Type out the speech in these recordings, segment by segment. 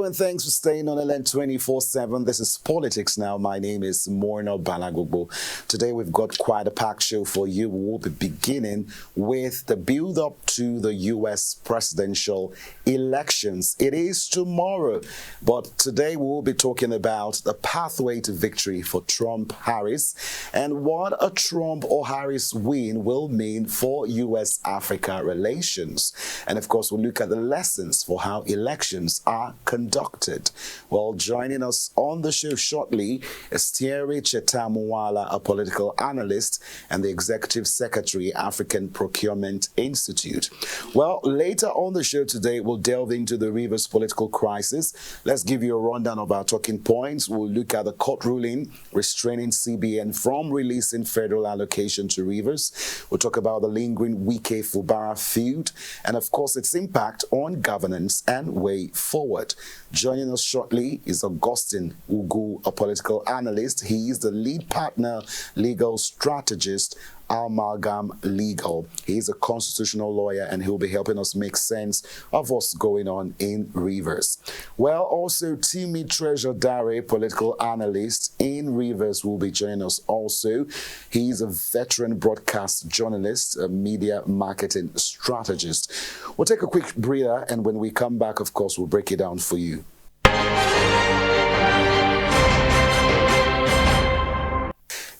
Hello and thanks for staying on LN 24/7. This is Politics Now. My name is Morno Balagogbo. Today we've got quite a packed show for you. We'll be beginning with the build-up to the U.S. presidential elections. It is tomorrow, but today we'll be talking about the pathway to victory for Trump-Harris and what a Trump or Harris win will mean for U.S.-Africa relations. And of course, we'll look at the lessons for how elections are conducted. Well, joining us on the show shortly is Thierry Chetamuwala, a political analyst and the Executive Secretary, African Procurement Institute. Well, later on the show today, we'll delve into the Rivers political crisis. Let's give you a rundown of our talking points. We'll look at the court ruling restraining CBN from releasing federal allocation to Rivers. We'll talk about the lingering Wike Fubara feud and, of course, its impact on governance and way forward. Joining us shortly is Augustine Ugu, a political analyst. He is the lead partner, legal strategist, Amalgam Legal. He's a constitutional lawyer and he'll be helping us make sense of what's going on in Rivers. Well, also Timmy Treasure Dare, political analyst in Rivers, will be joining us also. He's a veteran broadcast journalist, a media marketing strategist. We'll take a quick breather and when we come back, of course, we'll break it down for you.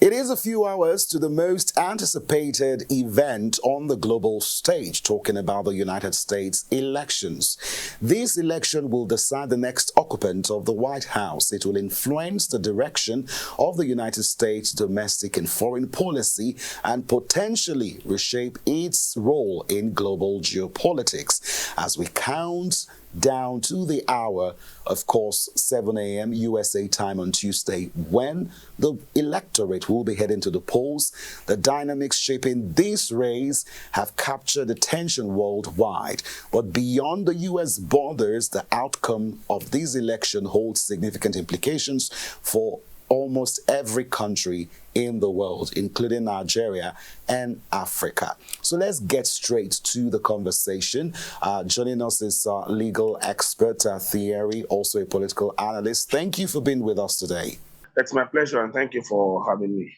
It is a few hours to the most anticipated event on the global stage, talking about the United States elections. This election will decide the next occupant of the White House. It will influence the direction of the United States domestic and foreign policy and potentially reshape its role in global geopolitics. As we count down to the hour, of course, 7 a.m. USA time on Tuesday, when the electorate will be heading to the polls. The dynamics shaping this race have captured attention worldwide. But beyond the U.S. borders, the outcome of this election holds significant implications for almost every country in the world, including Nigeria and Africa. So let's get straight to the conversation. Joining us is legal expert Thierry, also a political analyst. Thank you for being with us today. It's my pleasure, and thank you for having me.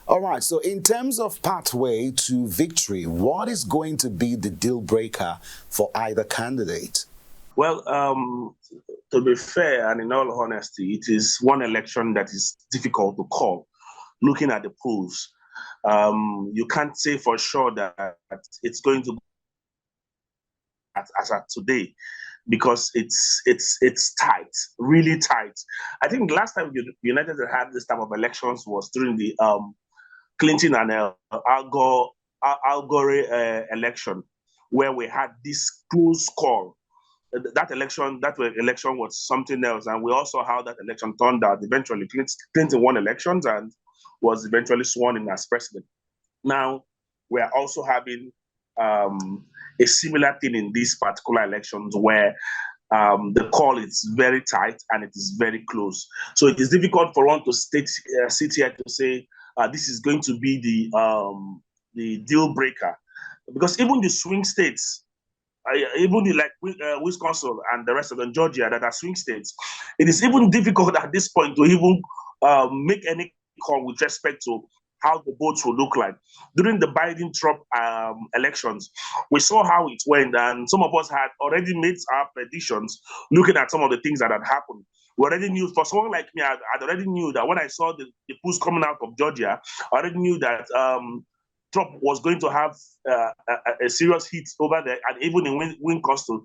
All right, so in terms of pathway to victory, what is going to be the deal breaker for either candidate? Well, to be fair and in all honesty, it is one election that is difficult to call. Looking at the polls, you can't say for sure that it's going to be as at today, because it's tight, really tight. I think the last time United had this type of elections was during the Clinton and Al Gore election, where we had this close call. That election was something else, and we also saw how that election turned out. Eventually, Clinton won elections and was eventually sworn in as president. Now, we are also having a similar thing in these particular elections where the call is very tight and it is very close. So it is difficult for one to sit here to say this is going to be the deal breaker, because even the swing states, even like Wisconsin and the rest of them, Georgia, that are swing states, it is even difficult at this point to even make any call with respect to how the votes will look like. During the Biden-Trump elections, we saw how it went, and some of us had already made our predictions looking at some of the things that had happened. We already knew, for someone like me, I already knew that when I saw the polls coming out of Georgia, I already knew that Trump was going to have a serious hit over there, and even in Wisconsin,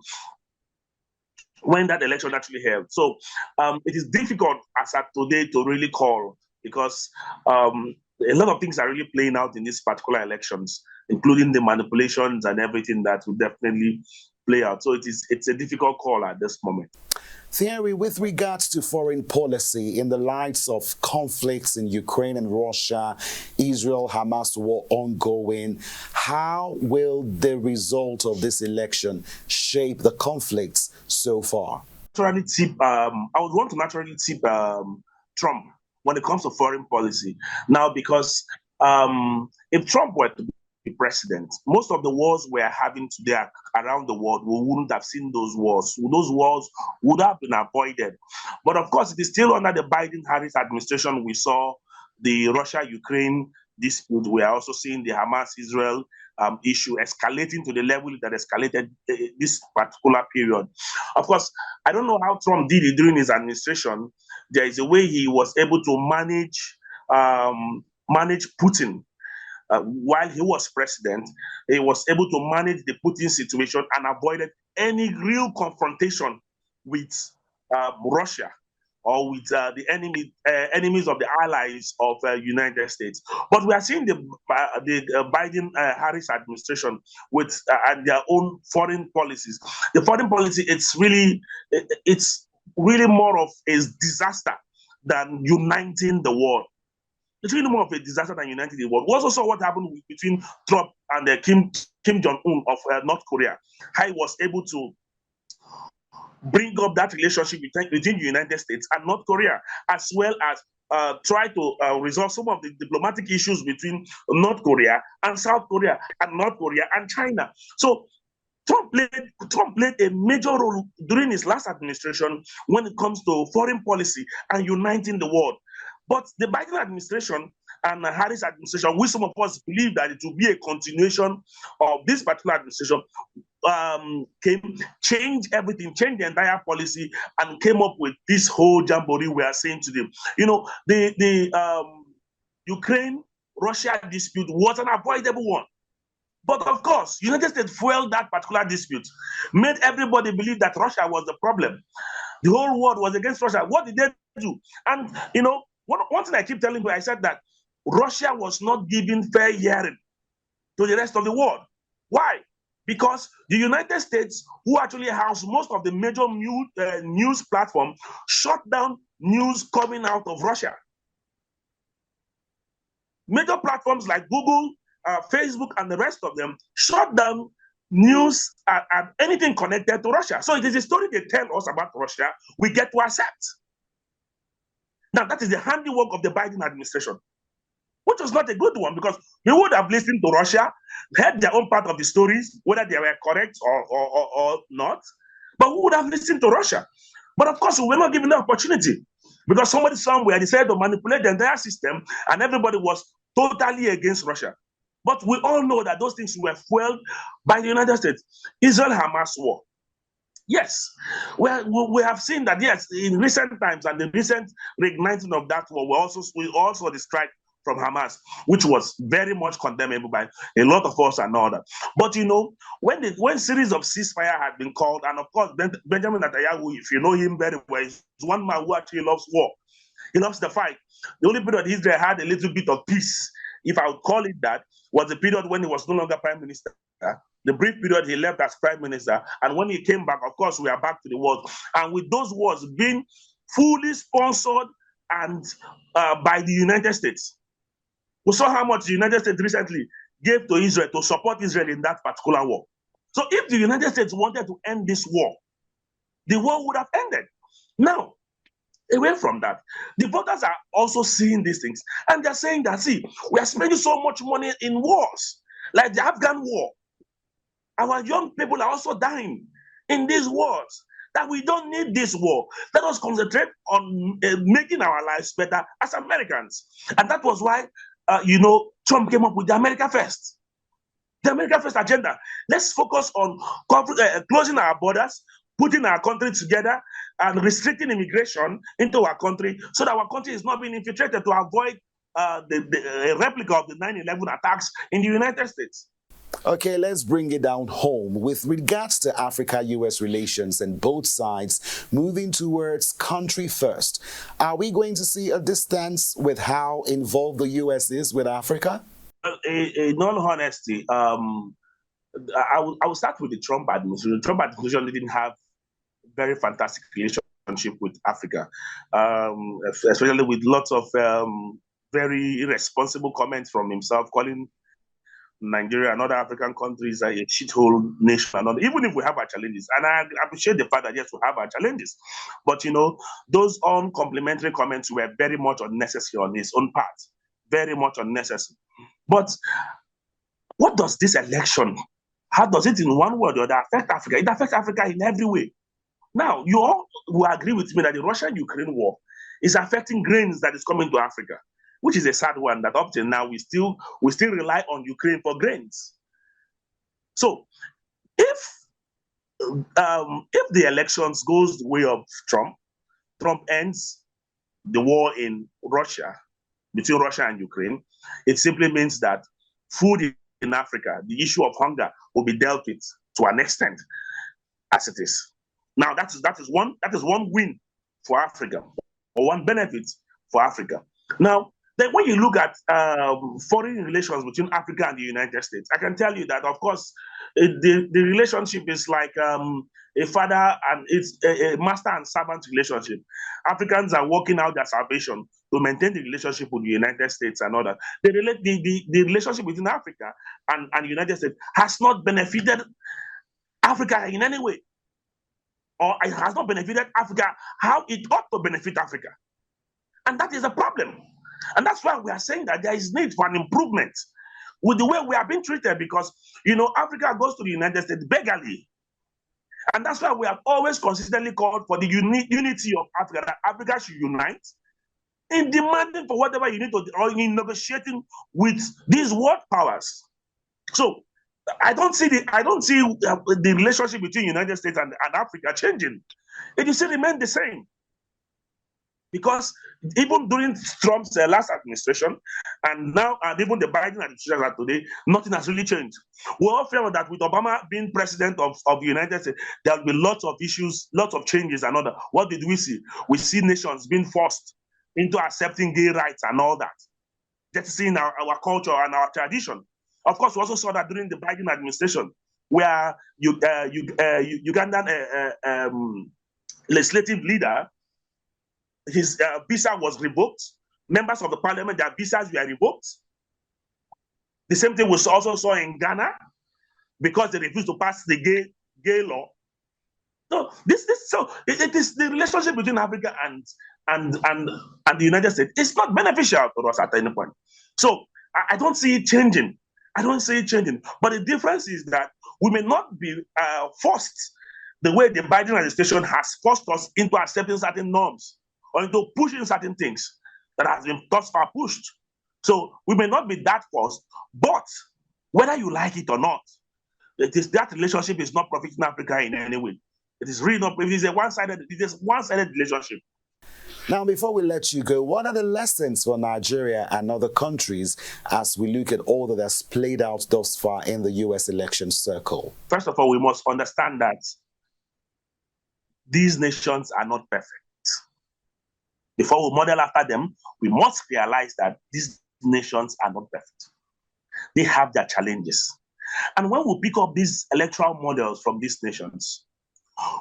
when that election actually held. So it is difficult as at today to really call, because a lot of things are really playing out in these particular elections, including the manipulations and everything that will definitely play out. So it's a difficult call at this moment. Thierry, with regards to foreign policy, in the light of conflicts in Ukraine and Russia, Israel-Hamas war ongoing, how will the result of this election shape the conflicts so far? I would want to naturally tip Trump when it comes to foreign policy. Now, because if Trump were to president. Most of the wars we're having today around the world, we wouldn't have seen those wars. Those wars would have been avoided. But of course, it is still under the Biden-Harris administration. We saw the Russia-Ukraine dispute. We are also seeing the Hamas-Israel issue escalating to the level that escalated this particular period. Of course, I don't know how Trump did it during his administration. There is a way he was able to manage Putin. While he was president, he was able to manage the Putin situation and avoided any real confrontation with Russia or with the enemies of the allies of United States. But we are seeing the Biden-Harris administration with their own foreign policies. The foreign policy, it's really more of a disaster than uniting the world. It's really more of a disaster than uniting the world. We also saw what happened between Trump and Kim Jong-un of North Korea. How he was able to bring up that relationship between the United States and North Korea, as well as try to resolve some of the diplomatic issues between North Korea and South Korea, and North Korea and China. So Trump played a major role during his last administration when it comes to foreign policy and uniting the world. But the Biden administration and the Harris administration, which some of us believe that it will be a continuation of this particular administration, changed everything, changed the entire policy, and came up with this whole jamboree we are saying today. You know, the Ukraine-Russia dispute was an avoidable one. But of course, United States fueled that particular dispute, made everybody believe that Russia was the problem. The whole world was against Russia. What did they do? And, you know, one thing I keep telling you, I said that Russia was not giving fair hearing to the rest of the world. Why? Because the United States, who actually has most of the major news platforms, shut down news coming out of Russia. Major platforms like Google, Facebook, and the rest of them shut down news and anything connected to Russia. So it is a story they tell us about Russia, we get to accept. Now, that is the handiwork of the Biden administration, which was not a good one, because we would have listened to Russia, heard their own part of the stories, whether they were correct or not, but we would have listened to Russia. But of course, we were not given the opportunity, because somebody somewhere decided to manipulate the entire system, and everybody was totally against Russia. But we all know that those things were fueled by the United States. Israel-Hamas war. Yes, we have seen that, yes, in recent times and the recent reigniting of that war, we also the strike from Hamas, which was very much condemnable by a lot of us and all that. But you know, when series of ceasefire had been called, and of course, Benjamin Netanyahu, if you know him very well, is one man who actually loves war. He loves the fight. The only period Israel had a little bit of peace, if I would call it that, was the period when he was no longer prime minister. The brief period he left as prime minister, and when he came back, of course, we are back to the wars. And with those wars being fully sponsored and by the United States. We saw how much the United States recently gave to Israel to support Israel in that particular war. So if the United States wanted to end this war, the war would have ended. Now, away from that, the voters are also seeing these things, and they're saying that, see, we are spending so much money in wars, like the Afghan war. Our young people are also dying in these wars, that we don't need this war. Let us concentrate on making our lives better as Americans. And that was why, Trump came up with the America First. The America First agenda. Let's focus on closing our borders, putting our country together, and restricting immigration into our country so that our country is not being infiltrated, to avoid the replica of the 9/11 attacks in the United States. Okay, let's bring it down home. With regards to Africa-US relations and both sides moving towards country first, are we going to see a distance with how involved the US is with Africa? In all honesty, I will start with the Trump administration. The Trump administration didn't have very fantastic relationship with Africa, especially with lots of very irresponsible comments from himself, calling Nigeria and other African countries are a shithole nation. Even if we have our challenges, and I appreciate the fact that yes, we have our challenges, but those uncomplimentary comments were very much unnecessary on his own part, very much unnecessary. But what does this election, how does it in one word or other affect Africa? It affects Africa in every way. Now, you all will agree with me that the Russia-Ukraine war is affecting grains that is coming to Africa, which is a sad one that up till now we still rely on Ukraine for grains. So if the elections goes the way of Trump ends the war in Russia, between Russia and Ukraine, it simply means that food in Africa, the issue of hunger, will be dealt with to an extent as it is. Now that is one win for Africa, or one benefit for Africa. Now, then when you look at foreign relations between Africa and the United States, I can tell you that, of course, the relationship is like a father and it's a master and servant relationship. Africans are working out their salvation to maintain the relationship with the United States and others. The relationship between Africa and the United States has not benefited Africa in any way, or it has not benefited Africa how it ought to benefit Africa. And that is a problem. And that's why we are saying that there is need for an improvement with the way we are being treated, because, Africa goes to the United States beggarly. And that's why we have always consistently called for the unity of Africa, that Africa should unite in demanding for whatever you need to, or in negotiating with these world powers. So I don't see the relationship between the United States and Africa changing. It will still remain the same. Because even during Trump's last administration, and now, and even the Biden administration today, nothing has really changed. We all feel that with Obama being president of the United States, there will be lots of issues, lots of changes and all that. What did we see? We see nations being forced into accepting gay rights and all that. Just seeing our culture and our tradition. Of course, we also saw that during the Biden administration, where Ugandan legislative leader, his visa was revoked. Members of the parliament, their visas were revoked. The same thing we also saw in Ghana, because they refused to pass the gay law. So it is the relationship between Africa and the United States. It's not beneficial to us at any point. So I don't see it changing. I don't see it changing. But the difference is that we may not be forced the way the Biden administration has forced us into accepting certain norms, or into pushing certain things that has been thus far pushed. So we may not be that forced, but whether you like it or not, that relationship is not profiting Africa in any way. It is really not. It is a one-sided relationship. Now, before we let you go, what are the lessons for Nigeria and other countries as we look at all that has played out thus far in the U.S. election circle? First of all, we must understand that these nations are not perfect. Before we model after them, we must realize that these nations are not perfect. They have their challenges. And when we pick up these electoral models from these nations,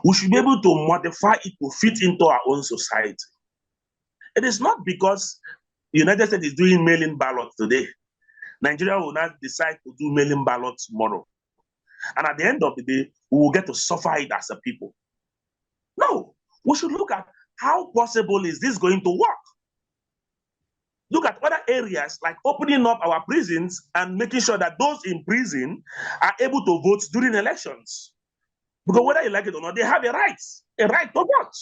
we should be able to modify it to fit into our own society. It is not because the United States is doing mail-in ballots today, Nigeria will not decide to do mail-in ballots tomorrow. And at the end of the day, we will get to suffer it as a people. No, we should look at how possible is this going to work? Look at other areas like opening up our prisons and making sure that those in prison are able to vote during elections. Because whether you like it or not, they have a right to vote.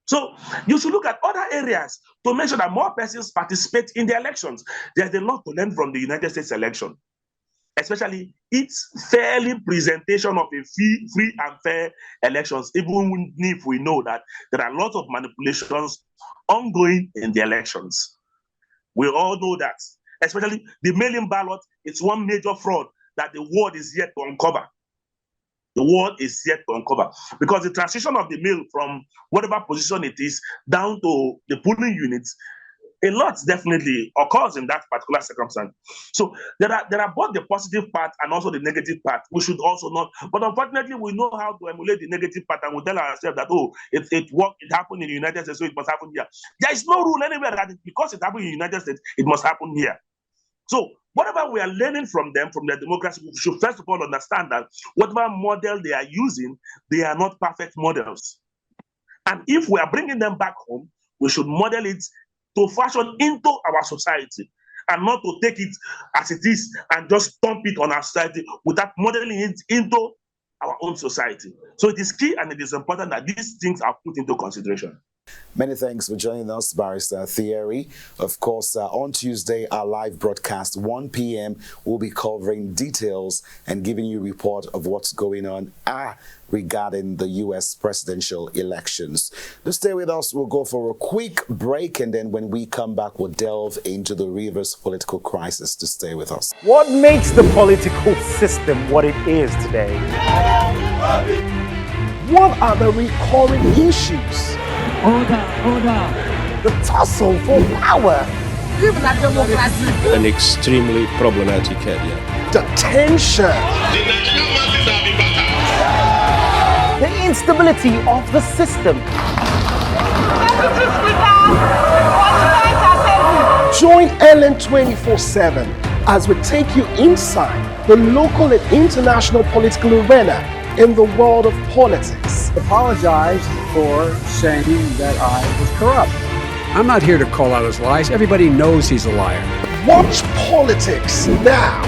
So you should look at other areas to make sure that more persons participate in the elections. There's a lot to learn from the United States election, especially its fairly presentation of a free and fair elections, even if we know that there are lots of manipulations ongoing in the elections. We all know that, especially the mail-in ballot, it's one major fraud that the world is yet to uncover. The world is yet to uncover, because the transition of the mail from whatever position it is down to the polling units, a lot definitely occurs in that particular circumstance. So there are both the positive part and also the negative part. We should also not, but unfortunately, we know how to emulate the negative part, and we tell ourselves that, oh, it worked, it happened in the United States, so it must happen here. There is no rule anywhere that because it happened in the United States, it must happen here. So whatever we are learning from them, from their democracy, we should first of all understand that whatever model they are using, they are not perfect models. And if we are bringing them back home, we should model it to fashion into our society. and not to take it as it is and just dump it on our society without modeling it into our own society. So it is key and it is important that these things are put into consideration. Many thanks for joining us, Barrister Thierry. Of course, on Tuesday, our live broadcast, 1 p.m., we'll be covering details and giving you a report of what's going on regarding the U.S. presidential elections. To stay with us, we'll go for a quick break, and then when we come back, we'll delve into the Rivers political crisis. To stay with us. What makes the political system what it is today? What are the recurring issues? Order. The tussle for power. An extremely problematic area. The tension. The instability of the system. Join Ellen 24/7 as we take you inside the local and international political arena in the world of politics. Apologize for saying that I was corrupt. I'm not here to call out his lies. Everybody knows he's a liar. Watch politics now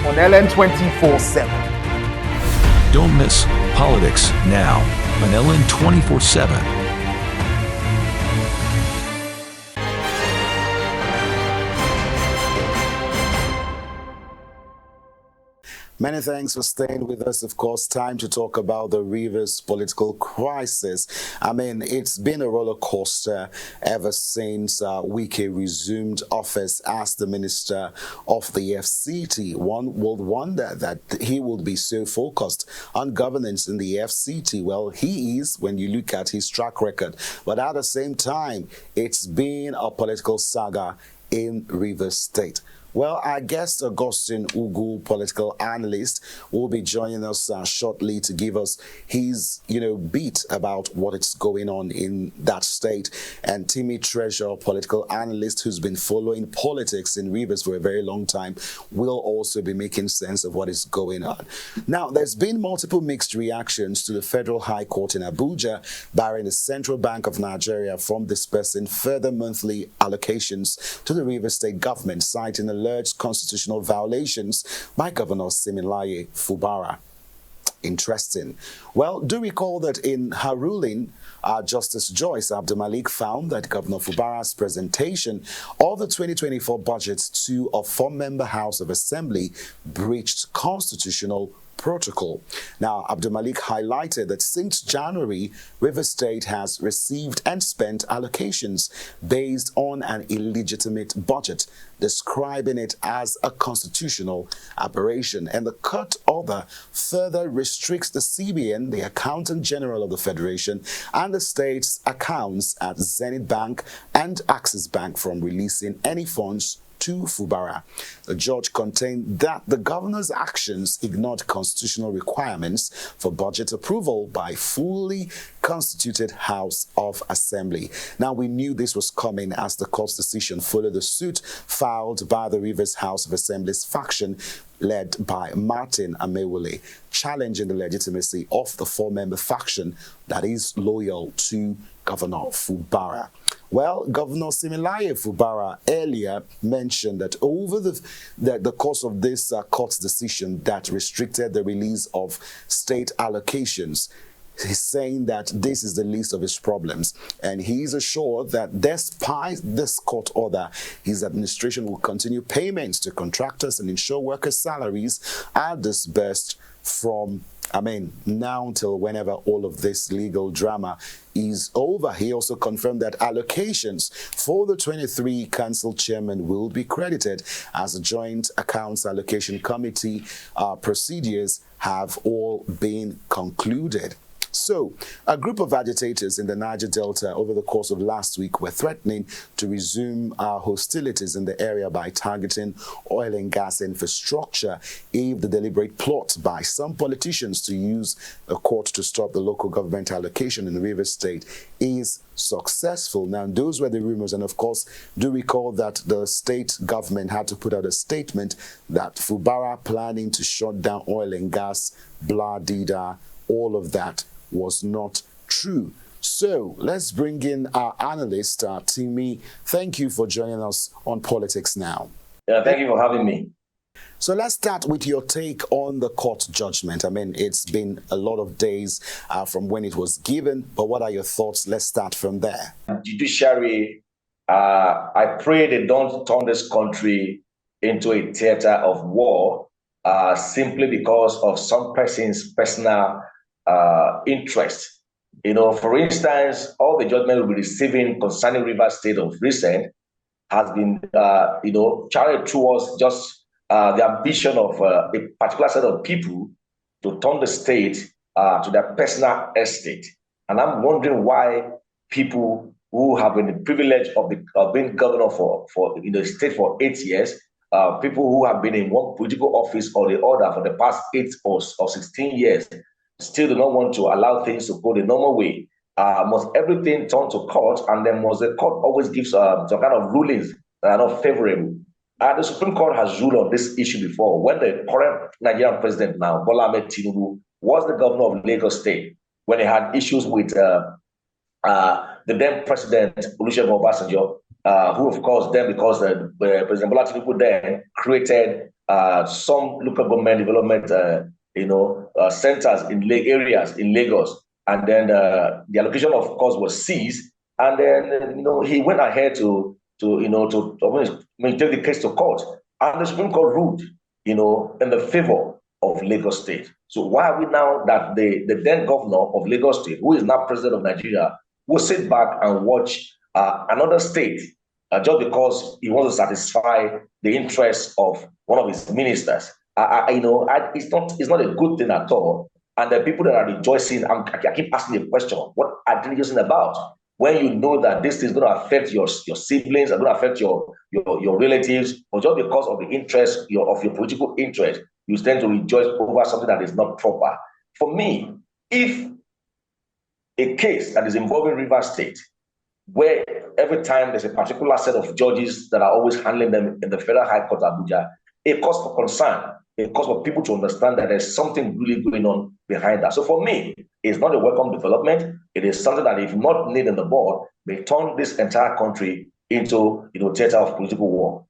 on LN 24/7. Don't miss Politics Now on LN 24/7. Many thanks for staying with us. Of course, time to talk about the Rivers political crisis. I mean, it's been a roller coaster ever since Wike resumed office as the Minister of the FCT. One would wonder that he would be so focused on governance in the FCT. Well, he is when you look at his track record. But at the same time, it's been a political saga in Rivers State. Well, our guest, Augustine Ugu, political analyst, will be joining us shortly to give us his, beat about what is going on in that state. And Timmy Treasure, political analyst who's been following politics in Rivers for a very long time, will also be making sense of what is going on. Now, there's been multiple mixed reactions to the Federal High Court in Abuja, barring the Central Bank of Nigeria from dispersing further monthly allocations to the Rivers State government, citing alleged constitutional violations by Governor Similaye Fubara. Interesting. Well, do recall that in her ruling, Justice Joyce Abdulmalik found that Governor Fubara's presentation of the 2024 budget to a four-member House of Assembly breached constitutional protocol. Now, Abdulmalik highlighted that since January, Rivers State has received and spent allocations based on an illegitimate budget, describing it as a constitutional aberration. And the court order further restricts the CBN, the Accountant General of the Federation, and the state's accounts at Zenith Bank and Axis Bank from releasing any funds to Fubara. The judge contended that the governor's actions ignored constitutional requirements for budget approval by fully constituted House of Assembly. Now, we knew this was coming as the court's decision followed the suit filed by the Rivers House of Assembly's faction led by Martin Amewule, challenging the legitimacy of the four-member faction that is loyal to Governor Fubara. Well, Governor Similaye Fubara earlier mentioned that over the course of this court's decision that restricted the release of state allocations, he's saying that this is the least of his problems, and he's assured that despite this court order, his administration will continue payments to contractors and ensure workers' salaries are disbursed from now until whenever all of this legal drama is over. He also confirmed that allocations for the 23 council chairman will be credited as the Joint Accounts Allocation Committee procedures have all been concluded. So, a group of agitators in the Niger Delta over the course of last week were threatening to resume hostilities in the area by targeting oil and gas infrastructure if the deliberate plot by some politicians to use a court to stop the local government allocation in Rivers State is successful. Now, those were the rumors, and of course, do recall that the state government had to put out a statement that Fubara planning to shut down oil and gas, blah, dida, all of that was not true. So let's bring in our analyst, Timmy. Thank you for joining us on Politics Now. Yeah, thank you for having me. So let's start with your take on the court judgment. I mean, it's been a lot of days from when it was given, but what are your thoughts? Let's start from there. Judiciary, I pray they don't turn this country into a theater of war simply because of some person's personal interest. For instance, all the judgment we'll be receiving concerning River State of recent has been, channeled towards just the ambition of a particular set of people to turn the state to their personal estate. And I'm wondering why people who have been the privilege of being governor for the state for 8 years, people who have been in one political office or the other for the past 8 or 16 years, still do not want to allow things to go the normal way. Must everything turn to court, and then must the court always give some kind of rulings that are not favorable? The Supreme Court has ruled on this issue before. When the current Nigerian president now, Bola Ahmed Tinubu, was the governor of Lagos State, when he had issues with the then president, Olusegun Obasanjo, who of course then, because President Bola Tinubu then created some local government development centers in areas in Lagos. And then the allocation, of course, was seized. And then, he went ahead to take the case to court. And the Supreme Court ruled, in the favor of Lagos State. So why are we now that the then governor of Lagos State, who is now president of Nigeria, will sit back and watch another state just because he wants to satisfy the interests of one of his ministers? It's not a good thing at all. And the people that are rejoicing, I keep asking the question, what are they rejoicing about? When you know that this is going to affect your siblings, are going to affect your relatives, or just because of the interest of your political interest, you tend to rejoice over something that is not proper. For me, if a case that is involving River State, where every time there's a particular set of judges that are always handling them in the Federal High Court Abuja, a cause for concern, a cause for people to understand that there's something really going on behind that. So for me, it's not a welcome development. It is something that, if not nailed in the board, may turn this entire country into theater of political war.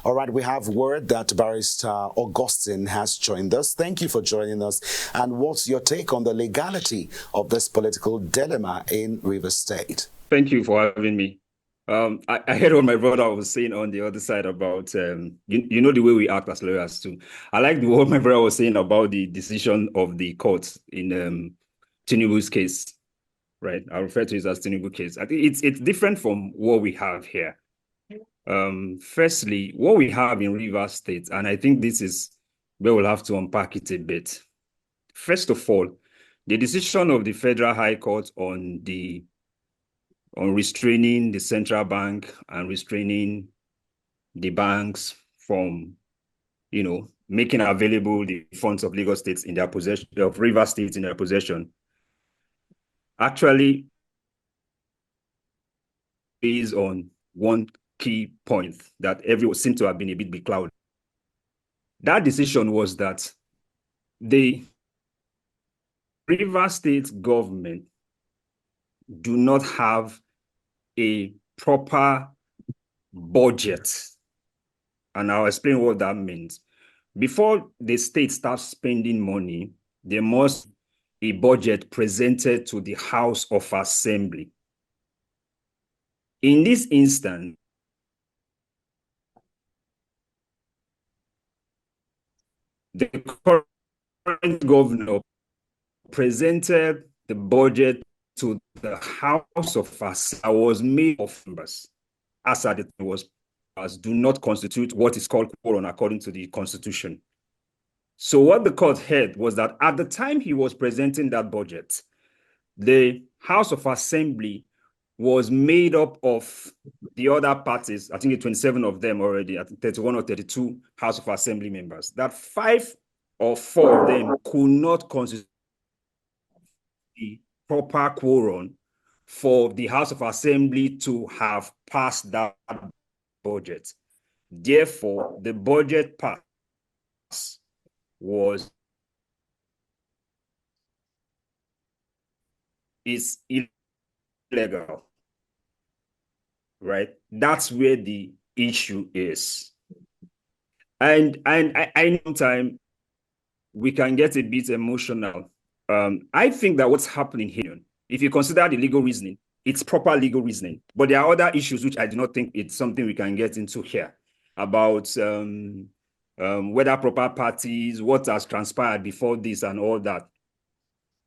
All right, we have word that Barrister Augustine has joined us. Thank you for joining us. And what's your take on the legality of this political dilemma in Rivers State? Thank you for having me. I heard what my brother was saying on the other side about, the way we act as lawyers too. I like what my brother was saying about the decision of the court in Tinubu's case, right? I refer to it as Tinubu case. I think it's different from what we have here. Firstly, what we have in Rivers State, and I think this is where we'll have to unpack it a bit. First of all, the decision of the Federal High Court on restraining the central bank and restraining the banks from, making available the funds of Lagos State in their possession, of Rivers State in their possession, actually is on one key point that everyone seemed to have been a bit beclouded. That decision was that the Rivers State government do not have a proper budget. And I'll explain what that means. Before the state starts spending money, there must be a budget presented to the House of Assembly. In this instance, the current governor presented the budget to the House of Assembly was made of members, as at it was do not constitute what is called quorum according to the Constitution. So what the court heard was that at the time he was presenting that budget, the House of Assembly was made up of the other parties. I think it's 27 of them already, I think 31 or 32 House of Assembly members, that 5 or 4 of them could not constitute the proper quorum for the House of Assembly to have passed that budget. Therefore, the budget pass was illegal, right? That's where the issue is. And I know time we can get a bit emotional. I think that what's happening here, if you consider the legal reasoning, it's proper legal reasoning. But there are other issues which I do not think it's something we can get into here about whether proper parties, what has transpired before this and all that.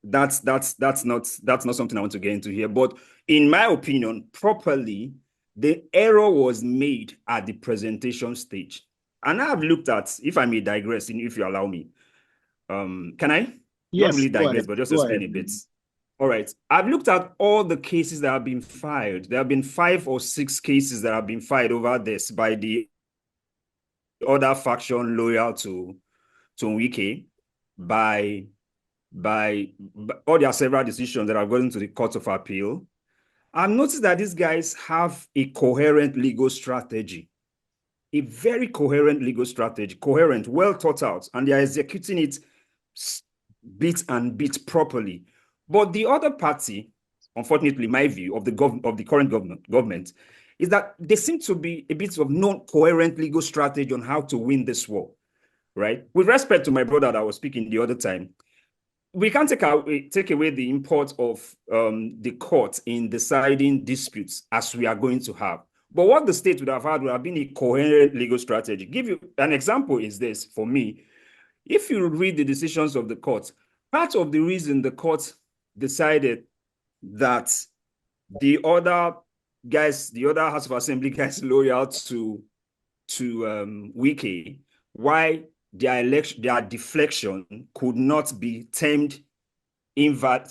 That's not something I want to get into here. But in my opinion, properly, the error was made at the presentation stage. And I've looked at, if I may digress, if you allow me. Can I? Yes, Not really go digress, ahead. but just Go explain ahead. a bit. All right. I've looked at all the cases that have been filed. There have been 5 or 6 cases that have been filed over this by the other faction loyal to Wike, by all their several decisions that have gone to the Court of Appeal. I've noticed that these guys have a coherent legal strategy, a very coherent legal strategy, coherent, well thought out, and they are executing it bit and bit properly. But the other party, unfortunately, my view of the current government is that there seems to be a bit of non-coherent legal strategy on how to win this war, right? With respect to my brother that was speaking the other time, we can't take away the import of the court in deciding disputes as we are going to have. But what the state would have had would have been a coherent legal strategy. Give you an example is this for me. If you read the decisions of the court, part of the reason the court decided that the other guys, the other House of Assembly guys loyal to Wike, why their deflection could not be termed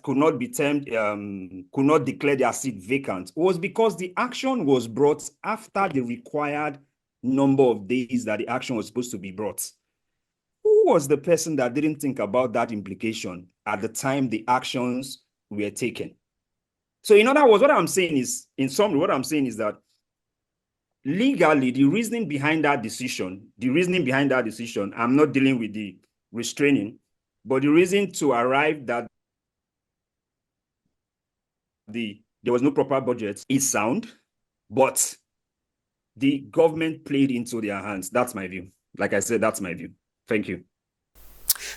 could not declare their seat vacant, was because the action was brought after the required number of days that the action was supposed to be brought. Who was the person that didn't think about that implication at the time the actions were taken? So in other words, what I'm saying is, in summary, what I'm saying is that legally, the reasoning behind that decision, I'm not dealing with the restraining, but the reason to arrive that there was no proper budget is sound, but the government played into their hands. That's my view. Like I said, that's my view. Thank you.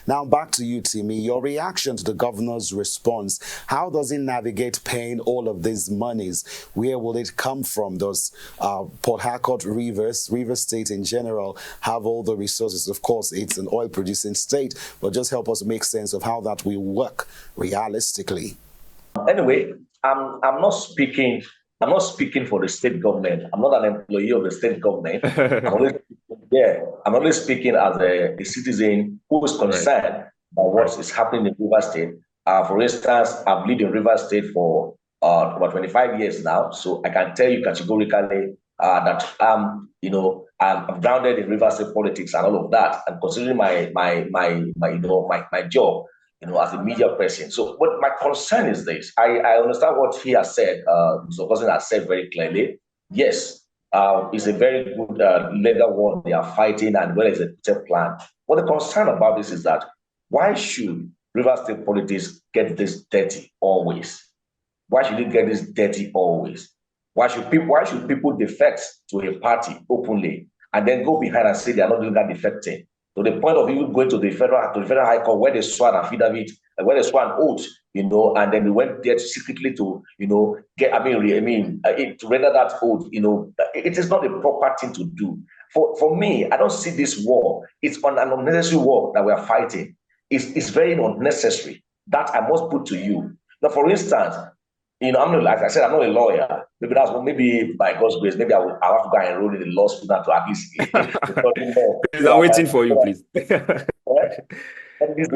Now back to you, Timmy. Your reaction to the governor's response. How does he navigate paying all of these monies? Where will it come from? Does Port Harcourt, Rivers State in general have all the resources? Of course, it's an oil-producing state, but just help us make sense of how that will work realistically. Anyway, I'm not speaking for the state government. I'm not an employee of the state government. I'm only speaking as a citizen who is concerned by what is happening in Rivers State. For instance, I've lived in Rivers State for about 25 years now, so I can tell you categorically that I'm grounded in Rivers State politics and all of that, and considering my job, as a media person. So, but my concern is this. I understand what he has said, Mr. Cousin has said very clearly. Yes, it's a very good legal war they are fighting and well executed plan. But the concern about this is that why should River State politics get this dirty always? Why should it get this dirty always? Why should people defect to a party openly and then go behind and say they are not doing that defecting? To the point of even going to the federal high court where they swore an affidavit, where they swore an oath, and then they went there secretly to, to render that oath, it is not a proper thing to do. For me, I don't see this war. It's an unnecessary war that we are fighting. It's very unnecessary. That I must put to you. Now, for instance, I'm not, like I said, I'm not a lawyer. Maybe by God's grace, maybe I'll have to go and enroll in the law school now to at least. I'm waiting for you, please. All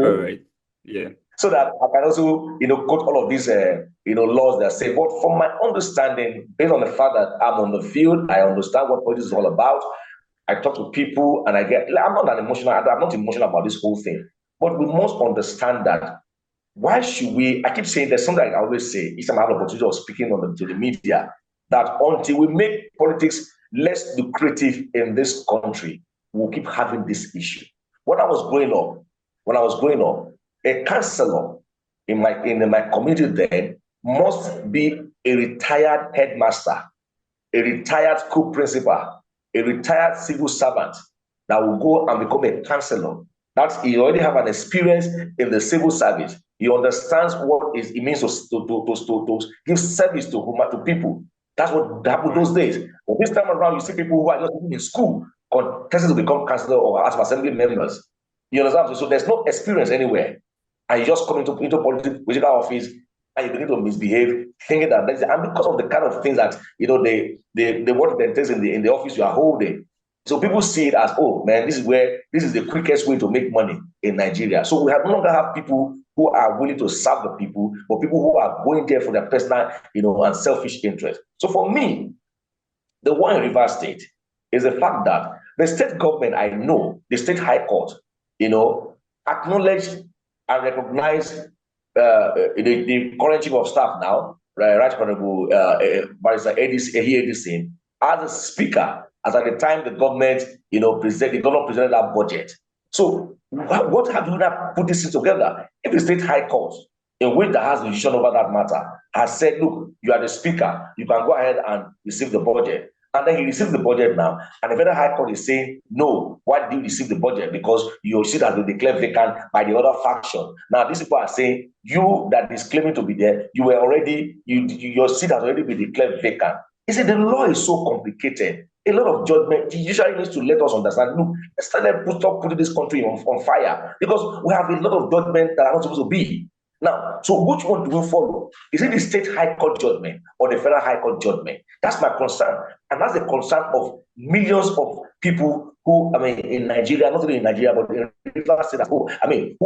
right. Yeah. So that I can also, quote all of these, laws that say. But from my understanding, based on the fact that I'm on the field, I understand what politics is all about. I talk to people, and I'm not emotional about this whole thing. But we must understand that. Why should we? I keep saying there's something I always say. Each time I have the opportunity of speaking to the media, that until we make politics less lucrative in this country, we'll keep having this issue. When I was growing up, a counselor in my community then must be a retired headmaster, a retired school principal, a retired civil servant, that will go and become a counselor. That's he already have an experience in the civil service. He understands what it means to give service to people. That's what happened those days. But this time around, you see people who are just in school contesting to become councillor or House of Assembly members. You understand? So there's no experience anywhere. And you just come into political office and you begin to misbehave, thinking that and because of the kind of things that they what it entails in the office you are holding. So people see it as, oh man, this is the quickest way to make money in Nigeria. So we no longer have people who are willing to serve the people, but people who are going there for their personal, and selfish interest. So for me, the one in Rivers State is the fact that the state government, I know, the state high court, acknowledge and recognize the current chief of staff now, Right Honorable Barrister Edison, as a speaker, as at the time the government, presented that budget. So what have you not put this together? If the state high court, in which that has the decision over that matter, has said, look, you are the speaker, you can go ahead and receive the budget. And then he receives the budget now, and the Federal High Court is saying, no, why did you receive the budget? Because your seat has been declared vacant by the other faction. Now, these people are saying, you that is claiming to be there, your seat has already been declared vacant. He said, the law is so complicated. A lot of judgment, he usually needs to let us understand, look, let's stop putting this country on fire, because we have a lot of judgment that are not supposed to be. Now, so which one do we follow? Is it the state high court judgment or the federal high court judgment? That's my concern. And that's the concern of millions of people who, in Nigeria, not only in Nigeria, but in Rivers State, who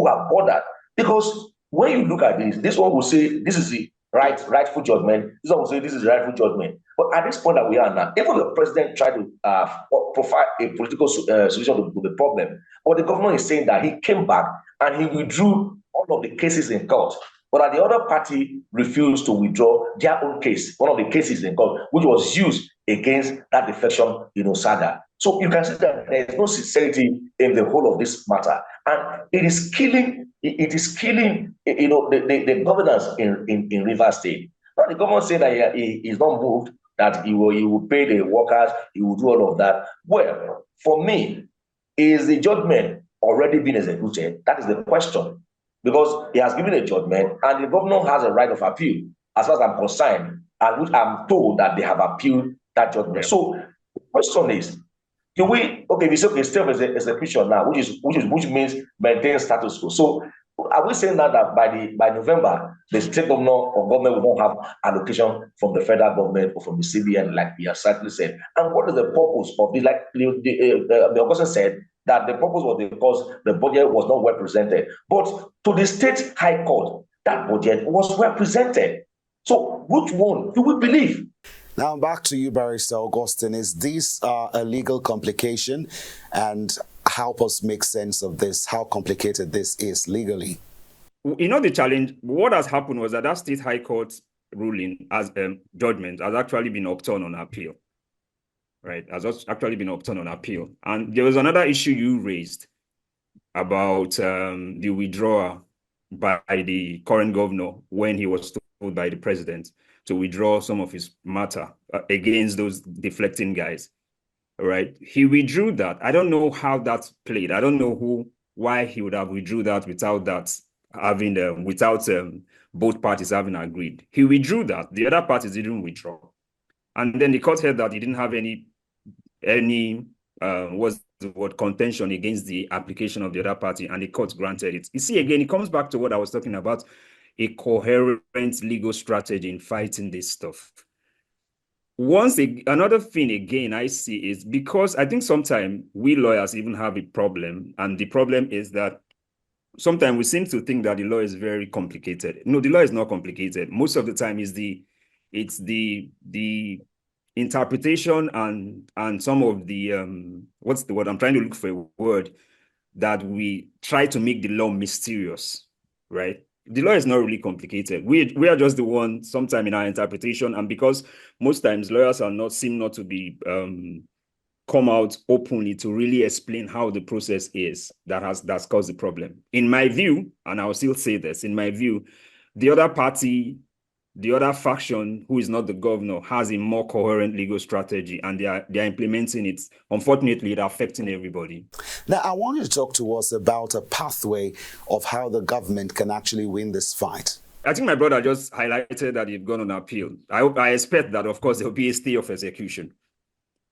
are bothered. Because when you look at this one will say, this is the rightful judgment. This one will say, this is the rightful judgment. But at this point that we are now, even the president tried to provide a political solution to the problem, but the government is saying that he came back and he withdrew all of the cases in court, but the other party refused to withdraw their own case, one of the cases in court, which was used against that defection, saga. So you can see that there is no sincerity in the whole of this matter, and it is killing the governance in Rivers State. But the government said that he is not moved, that he will pay the workers, he will do all of that. Well, for me, is the judgment already been executed? That is the question. Because he has given a judgment and the governor has a right of appeal, as far as I'm concerned, and which I'm told that they have appealed that judgment. So the question is, we say okay, stay of execution now, which means maintain status quo. So are we saying that by November, the state governor or government will not have allocation from the federal government or from the CBN, like we have certainly said? And what is the purpose of this? Like the Augustine said, that the purpose was because the budget was not well presented. But to the state high court, that budget was well presented. So which one do we believe? Now back to you, Barrister Augustine. Is this a legal complication? And help us make sense of this, how complicated this is legally. The challenge, what has happened was that state high court ruling as judgment has actually been overturned on appeal. Right, has actually been overturned on appeal. And there was another issue you raised about the withdrawal by the current governor when he was told by the president to withdraw some of his matter against those deflecting guys. Right, he withdrew that. I don't know how that played. I don't know why he would have withdrew that without both parties having agreed. He withdrew that. The other parties didn't withdraw. And then the court held that he didn't have any contention against the application of the other party, and the court granted it. You see, again, it comes back to what I was talking about, a coherent legal strategy in fighting this stuff. Another thing again I see is because I think sometimes we lawyers even have a problem, and the problem is that sometimes we seem to think that the law is very complicated. No, the law is not complicated. Most of the time it's the interpretation and some of the what's the word? I'm trying to look for a word that we try to make the law mysterious, right? The law is not really complicated. We are just the one sometime in our interpretation, and because most times lawyers seem not to be come out openly to really explain how the process is that's caused the problem. In my view, and I'll still say this, in my view, the other party the other faction, who is not the governor, has a more coherent legal strategy, and they're implementing it. Unfortunately, it's affecting everybody. Now, I want you to talk to us about a pathway of how the government can actually win this fight. I think my brother just highlighted that they've gone on appeal. I expect that, of course, there will be a stay of execution.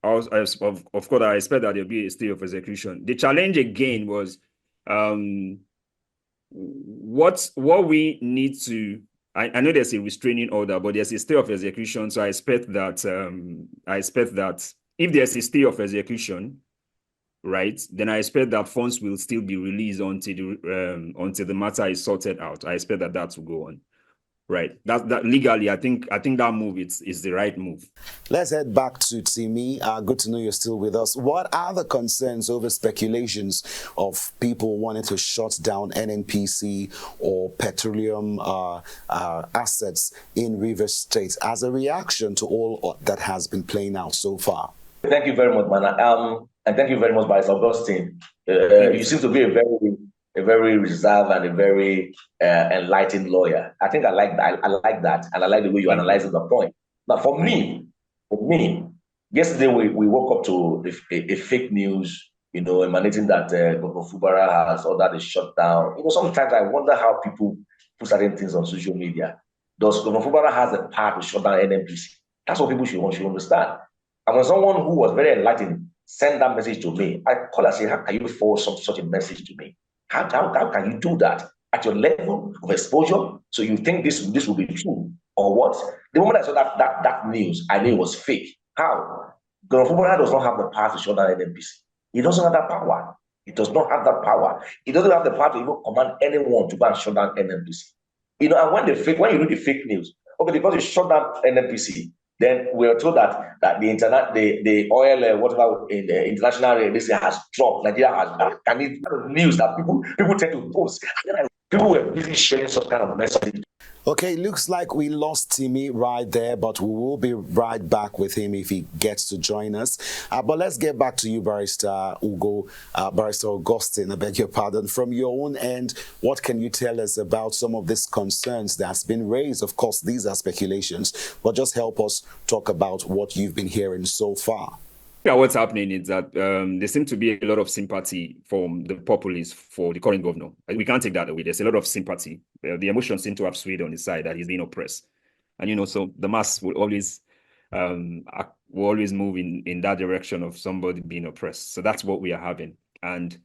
Of course, I expect that there will be a stay of execution. The challenge again was what we need to. I know there's a restraining order, but there's a stay of execution. So I expect that if there's a stay of execution, right, then I expect that funds will still be released until the matter is sorted out. I expect that will go on. Right. That legally, I think that move is the right move. Let's head back to Timi. Good to know you're still with us. What are the concerns over speculations of people wanting to shut down NNPC or petroleum assets in Rivers State as a reaction to all that has been playing out so far? Thank you very much, Mana. And thank you very much, Vice Augustine. You seem to be a very reserved and a very enlightened lawyer. I think I like that. I like that, and I like the way you analyze the point. Now, for me, yesterday we woke up to a fake news, emanating that Governor Fubara has ordered a shutdown. Sometimes I wonder how people put certain things on social media. Does Governor Fubara has the power to shut down NNPC? That's what people should understand. And when someone who was very enlightened sent that message to me, I call and say, how can you forward such a message to me? How can you do that at your level of exposure? So you think this will be true or what? The moment I saw that news, I knew it was fake. How? Governor Fubara does not have the power to shut down NNPC. He doesn't have that power. He does not have that power. He doesn't have the power to even command anyone to go and shut down NNPC. And when you read the fake news, okay, because you shut down NNPC, then we are told that the oil whatever in the international this has dropped. Nigeria has and it's news that people tend to post. People were busy sharing some kind of message. Okay, looks like we lost Timi right there, but we will be right back with him if he gets to join us. But let's get back to you, Barrister Ugo, Barrister Augustine, I beg your pardon. From your own end, what can you tell us about some of these concerns that's been raised? Of course, these are speculations, but just help us talk about what you've been hearing so far. Yeah, what's happening is that there seems to be a lot of sympathy from the populace for the current governor. We can't take that away. There's a lot of sympathy. The emotions seem to have swayed on his side that he's being oppressed. And, so the mass will always move in that direction of somebody being oppressed. So that's what we are having. And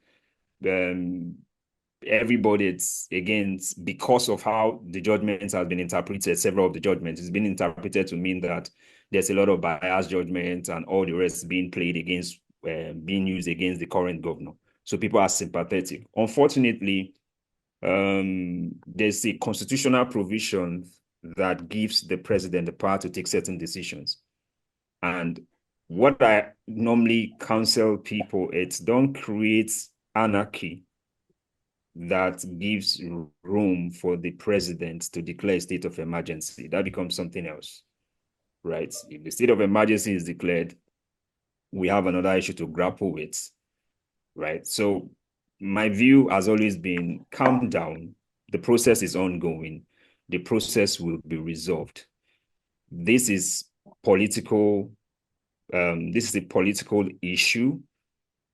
everybody, it's because of how the judgments have been interpreted, several of the judgments, it's been interpreted to mean that there's a lot of biased judgment and all the rest being played against, being used against the current governor. So people are sympathetic. Unfortunately, there's a constitutional provision that gives the president the power to take certain decisions. And what I normally counsel people, it's don't create anarchy that gives room for the president to declare a state of emergency. That becomes something else. Right? If the state of emergency is declared, we have another issue to grapple with, right? So my view has always been calm down. The process is ongoing. The process will be resolved. This is political. This is a political issue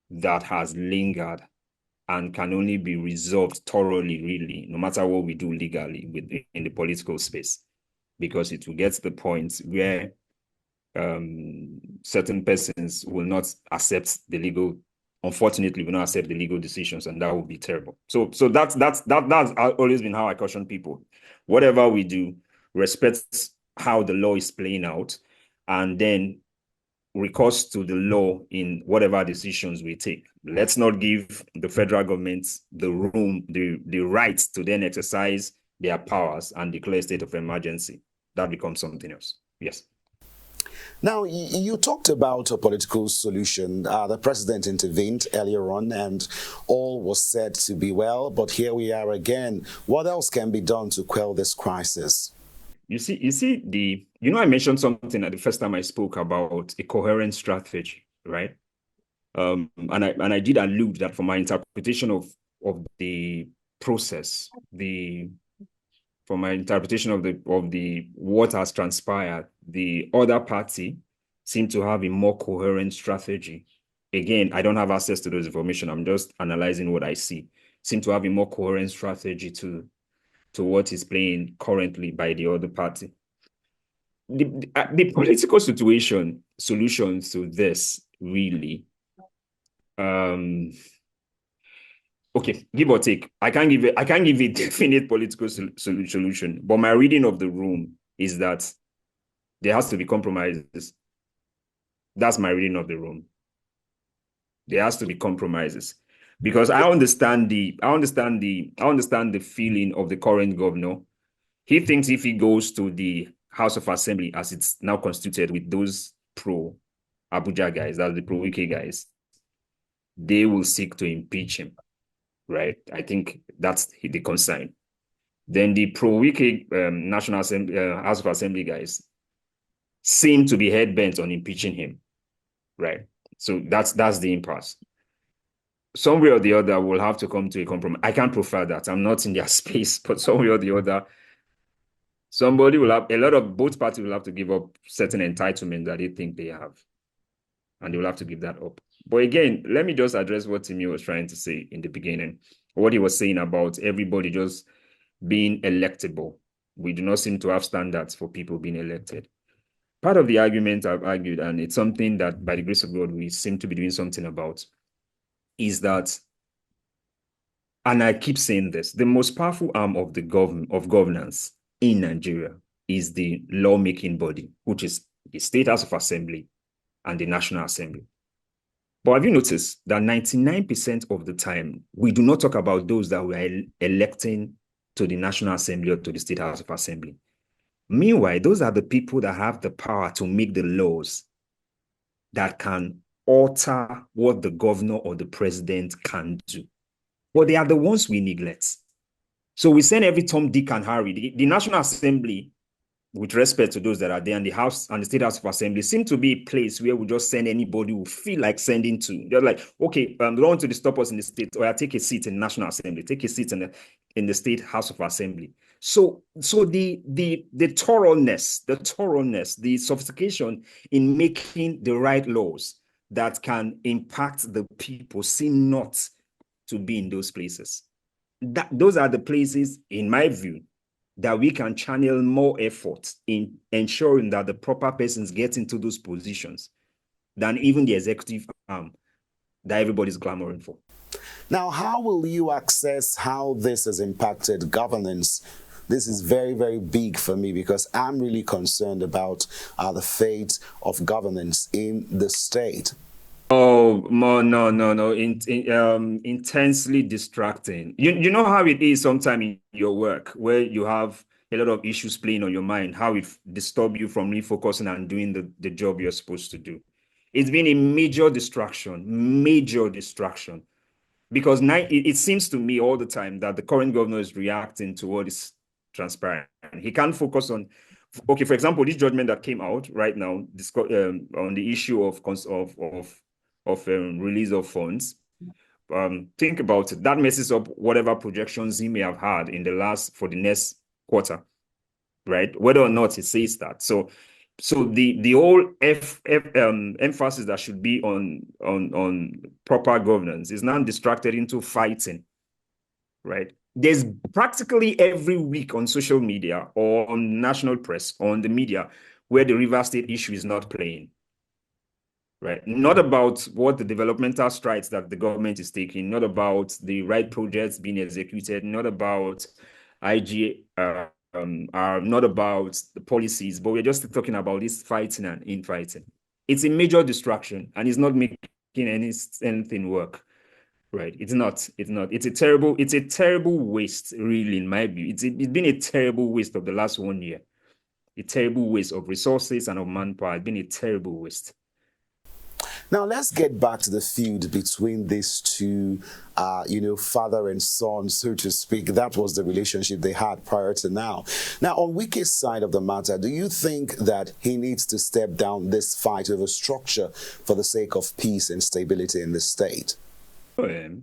that has lingered and can only be resolved thoroughly, really, no matter what we do legally in the political space. Because it will get to the point where certain persons will not accept the legal, unfortunately, will not accept the legal decisions, and that would be terrible. So that's always been how I caution people. Whatever we do, respect how the law is playing out, and then recourse to the law in whatever decisions we take. Let's not give the federal government the room, the right to then exercise their powers and declare a state of emergency. That becomes something else. Yes. Now, you talked about a political solution. The president intervened earlier on and all was said to be well, but here we are again. What else can be done to quell this crisis? I mentioned something at the first time I spoke about a coherent strategy, right? And I did allude that from my interpretation of the process, the from my interpretation of the what has transpired, the other party seem to have a more coherent strategy. Again, I don't have access to those information. I'm just analyzing what I see. Seem to have a more coherent strategy to what is playing currently by the other party. The political solutions to this really, okay, give or take. I can't give a definite political solution, but my reading of the room is that there has to be compromises. That's my reading of the room. There has to be compromises, because I understand the feeling of the current governor. He thinks if he goes to the House of Assembly as it's now constituted with those pro Abuja guys, that's the pro Wike guys, they will seek to impeach him, right? I think that's the concern. Then the pro Wike National Assembly, House of Assembly guys seem to be head-bent on impeaching him, right? So that's the impasse. Somewhere or the other, we'll have to come to a compromise. I can't profile that. I'm not in their space, but somewhere or the other, both parties will have to give up certain entitlement that they think they have. And they will have to give that up. But again, let me just address what Timmy was trying to say in the beginning. What he was saying about everybody just being electable. We do not seem to have standards for people being elected. Part of the argument I've argued, and it's something that by the grace of God, we seem to be doing something about, is that, and I keep saying this, the most powerful arm of the governance in Nigeria is the lawmaking body, which is the State House of Assembly and the National Assembly. But have you noticed that 99% of the time, we do not talk about those that we are electing to the National Assembly or to the State House of Assembly? Meanwhile, those are the people that have the power to make the laws that can alter what the governor or the president can do. But they are the ones we neglect. So we send every Tom, Dick, and Harry. The National Assembly, with respect to those that are there, and the House and the State House of Assembly, seem to be a place where we just send anybody who feel like sending to. They're like, okay, they don't want to disturb us in the state, or take a seat in the National Assembly, take a seat in the State House of Assembly. So the thoroughness, the sophistication in making the right laws that can impact the people seem not to be in those places. Those are the places, in my view, that we can channel more effort in ensuring that the proper persons get into those positions than even the executive arm that everybody's clamoring for. Now, how will you assess how this has impacted governance? This is very, very big for me because I'm really concerned about the fate of governance in the state. Oh, no. Intensely distracting. You know how it is sometimes in your work where you have a lot of issues playing on your mind, how it disturbs you from refocusing and doing the job you're supposed to do. It's been a major distraction. Because it seems to me all the time that the current governor is reacting to what is transparent. He can't focus on, okay, for example, this judgment that came out right now on the issue of release of funds. Think about it. That messes up whatever projections he may have had for the next quarter, right? Whether or not he says that. So the whole emphasis that should be on proper governance is now distracted into fighting, right? There's practically every week on social media or on national press or on the media where the River State issue is not playing. Right, not about what the developmental strides that the government is taking, not about the right projects being executed, not about IG, not about the policies, but we're just talking about this fighting and infighting. It's a major distraction, and it's not making anything work. Right, it's not. It's a terrible waste, really, in my view. It's been a terrible waste of the last 1 year, a terrible waste of resources and of manpower. It's been a terrible waste. Now, let's get back to the feud between these two, father and son, so to speak. That was the relationship they had prior to now. Now, on Wike's side of the matter, do you think that he needs to step down this fight over structure for the sake of peace and stability in the state? I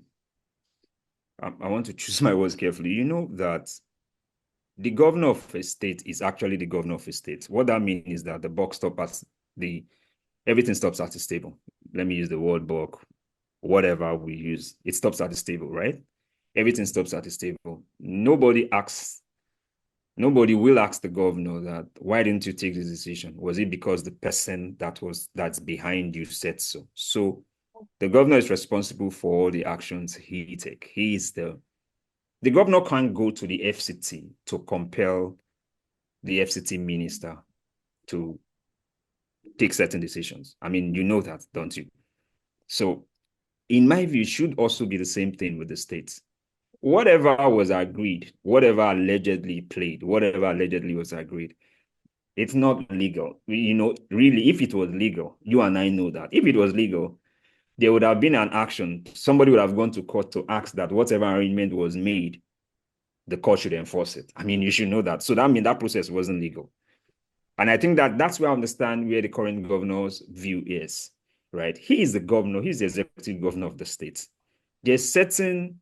want to choose my words carefully. You know that the governor of a state is actually the governor of a state. What that means is that the buck stops at everything stops at the stable. Let me use the word buck, whatever we use, it stops at the stable, right? Everything stops at the stable. Nobody will ask the governor that, why didn't you take this decision? Was it because the person that's behind you said so? So the governor is responsible for all the actions he take. He is the governor can't go to the FCT to compel the FCT minister to take certain decisions. I mean, you know that, don't you? So in my view, it should also be the same thing with the states. Whatever was agreed, whatever allegedly played, whatever allegedly was agreed, it's not legal. Really, if it was legal, you and I know that. If it was legal, there would have been an action. Somebody would have gone to court to ask that whatever arrangement was made, the court should enforce it. I mean, you should know that. So that means that process wasn't legal. And I think that's where I understand where the current governor's view is, right? He is the governor. He's the executive governor of the state. There's certain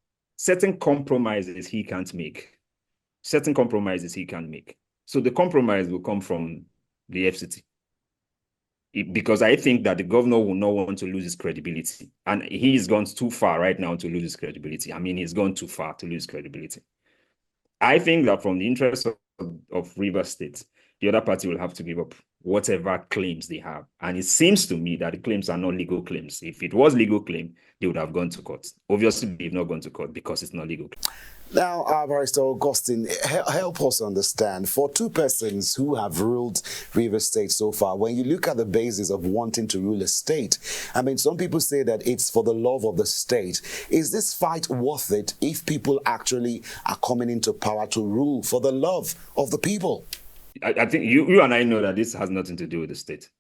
compromises he can't make. Certain compromises he can't make. So the compromise will come from the FCT. Because I think that the governor will not want to lose his credibility. And he's gone too far right now to lose his credibility. I mean, he's gone too far to lose credibility. I think that from the interest of Rivers State, the other party will have to give up whatever claims they have. And it seems to me that the claims are not legal claims. If it was legal claim, they would have gone to court. Obviously, they've not gone to court because it's not legal. Now, Barrister Augustine, help us understand, for two persons who have ruled Rivers State so far, when you look at the basis of wanting to rule a state, I mean, some people say that it's for the love of the state. Is this fight worth it if people actually are coming into power to rule for the love of the people? I think you and I know that this has nothing to do with the state.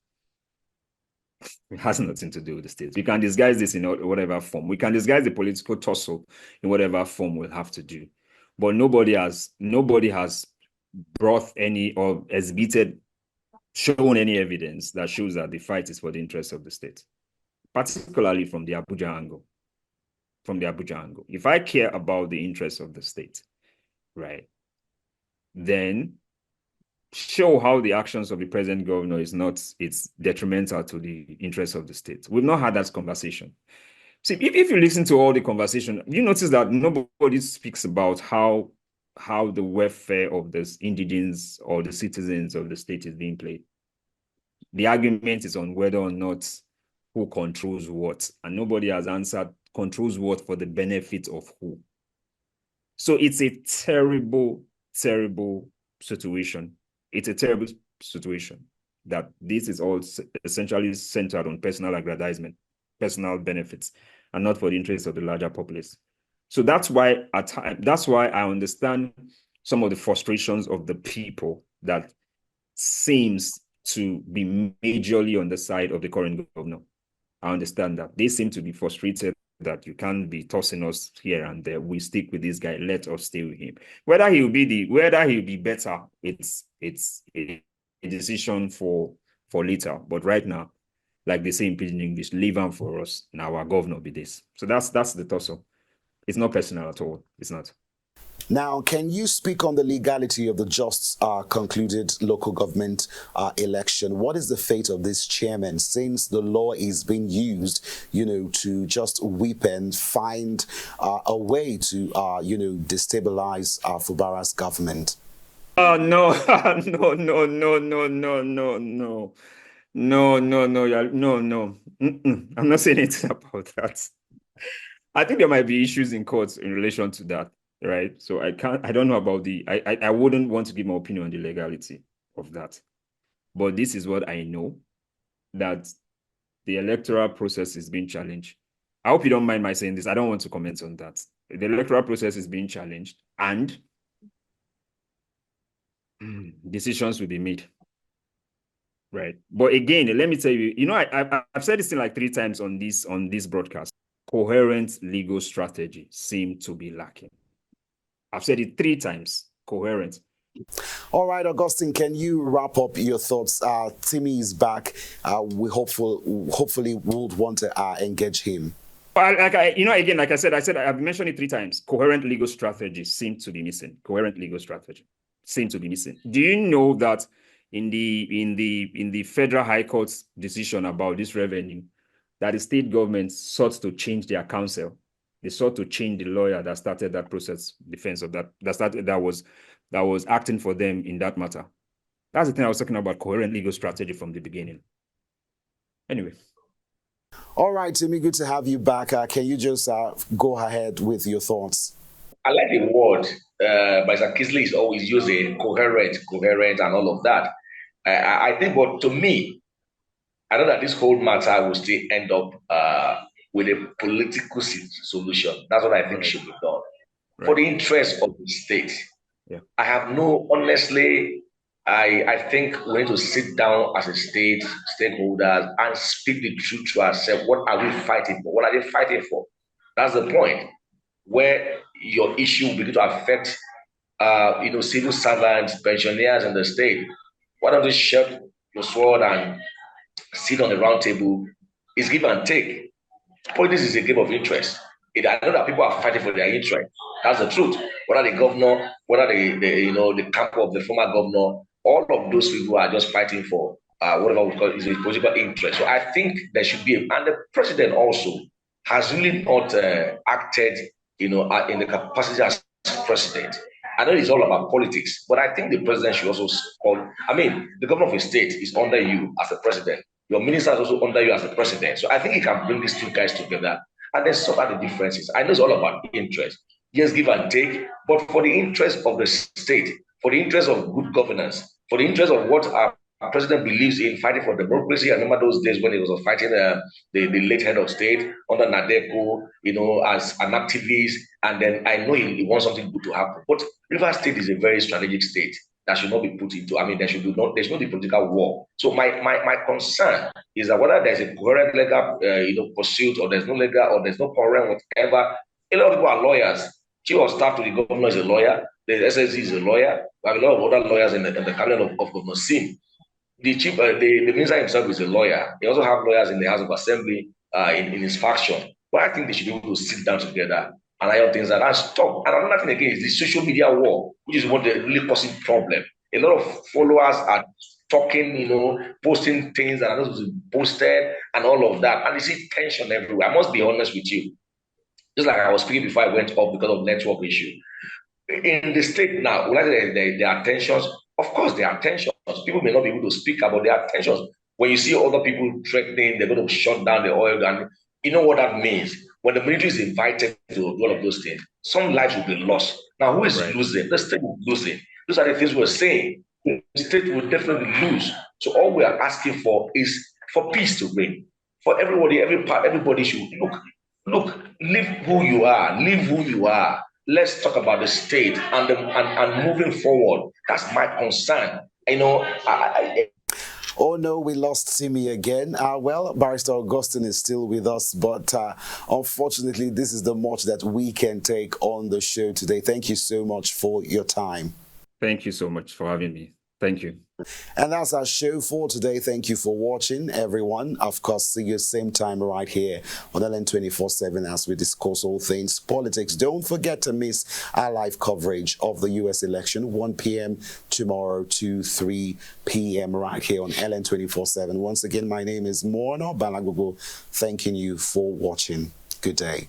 It has nothing to do with the state. We can disguise this in whatever form. We can disguise the political tussle in whatever form we'll have to do. But nobody has brought any or exhibited, shown any evidence that shows that the fight is for the interests of the state, particularly from the Abuja angle. From the Abuja angle. If I care about the interests of the state, right, then show how the actions of the present governor it's detrimental to the interests of the state. We've not had that conversation. See, if you listen to all the conversation, you notice that nobody speaks about how the welfare of the indigents or the citizens of the state is being played. The argument is on whether or not who controls what, and nobody has answered controls what for the benefit of who. So it's a terrible, terrible situation. It's a terrible situation that this is all essentially centered on personal aggrandizement, personal benefits, and not for the interests of the larger populace. So that's why I understand some of the frustrations of the people that seems to be majorly on the side of the current governor. I understand that. They seem to be frustrated that you can't be tossing us here and there. We stick with this guy. Let us stay with him. Whether he'll be better, it's a decision for later. But right now, like they say in Pidgin English, leave him for us. Now our governor be this. So that's the tussle. It's not personal at all. It's not. Now, can you speak on the legality of the just concluded local government election? What is the fate of this chairman, since the law is being used, to just whip and find a way to, destabilize Fubara's government? No, no. I'm not saying anything about that. I think there might be issues in courts in relation to that. Right. So I don't know about I wouldn't want to give my opinion on the legality of that. But this is what I know, that the electoral process is being challenged. I hope you don't mind my saying this. I don't want to comment on that. The electoral process is being challenged and decisions will be made. Right. But again, let me tell you, I've said this thing like 3 times on this broadcast. Coherent legal strategy seems to be lacking. I've said it 3 times. Coherent. All right, Augustine, can you wrap up your thoughts? Timmy is back. We hopefully would want to engage him. Again, like I said, I've mentioned it 3 times. Coherent legal strategy seems to be missing. Coherent legal strategy. seem to be missing. Do you know that in the Federal High Court's decision about this revenue, that the state government sought to change their counsel? They sought to change the lawyer that started that process, defense of that was acting for them in that matter. That's the thing I was talking about, coherent legal strategy from the beginning. Anyway. All right, Timmy, good to have you back. Can you just go ahead with your thoughts? I like the word, but Kisley is always using coherent, and all of that. I think, but to me, I know that this whole matter will still end up with a political solution. That's what I think should be done. Right. For the interest of the state. Yeah. I have no, honestly, I think we need to sit down as a stakeholders and speak the truth to ourselves. What are we fighting for? What are they fighting for? That's the point where your issue will begin to affect civil servants, pensioners in the state. Why don't you shut your sword and sit on the round table? It's give and take. Politics is a game of interest. I know that people are fighting for their interest. That's the truth. Whether the governor, whether the camp of the former governor, all of those people are just fighting for whatever we call is a political interest. So I think there should be, and the president also has really not acted, in the capacity as president. I know it's all about politics, but I think the president should also the governor of a state is under you as a president. Your minister is also under you as a president. So I think he can bring these two guys together and then sort out the differences. I know it's all about interest. Yes, give and take, but for the interest of the state, for the interest of good governance, for the interest of what our president believes in, fighting for democracy. I remember those days when he was fighting the late head of state under Nadeko, as an activist, and then I know he wants something good to happen. But Rivers State is a very strategic state that should not be put into. There should be political war. So my concern is that whether there's a coherent legal pursuit, or there's no legal, or there's no coherent whatever. A lot of people are lawyers. Chief of staff to the governor is a lawyer. The SSC is a lawyer. We have a lot of other lawyers in the cabinet of Governor Sim. The minister himself is a lawyer. He also have lawyers in the House of Assembly in his faction. But I think they should be able to sit down together and iron things out and stop. And another thing again is the social media war, which is what the really causing problem. A lot of followers are talking, posting things that are not supposed to be posted and all of that. And you see tension everywhere. I must be honest with you. Just like I was speaking before I went off because of network issue. In the state now, there are tensions. Of course, there are tensions. People may not be able to speak about their tensions. When you see other people threatening, they're going to shut down the oil, and you know what that means. When the military is invited to do all of those things, some lives will be lost. Now, who is losing? The state will be losing. Those are the things we're saying. The state will definitely lose. So all we are asking for is for peace to reign. For everybody, everybody should look, live who you are, live who you are. Let's talk about the state and moving forward. That's my concern. Oh no, we lost Timmy again. Well, Barrister Augustine is still with us, but unfortunately, this is the much that we can take on the show today. Thank you so much for your time. Thank you so much for having me. Thank you. And that's our show for today. Thank you for watching, everyone. Of course, see you same time right here on LN 24/7 as we discuss all things politics. Don't forget to miss our live coverage of the U.S. election, 1 p.m. tomorrow to 3 p.m. right here on LN 24/7. Once again, my name is Morno Balagogo, thanking you for watching. Good day.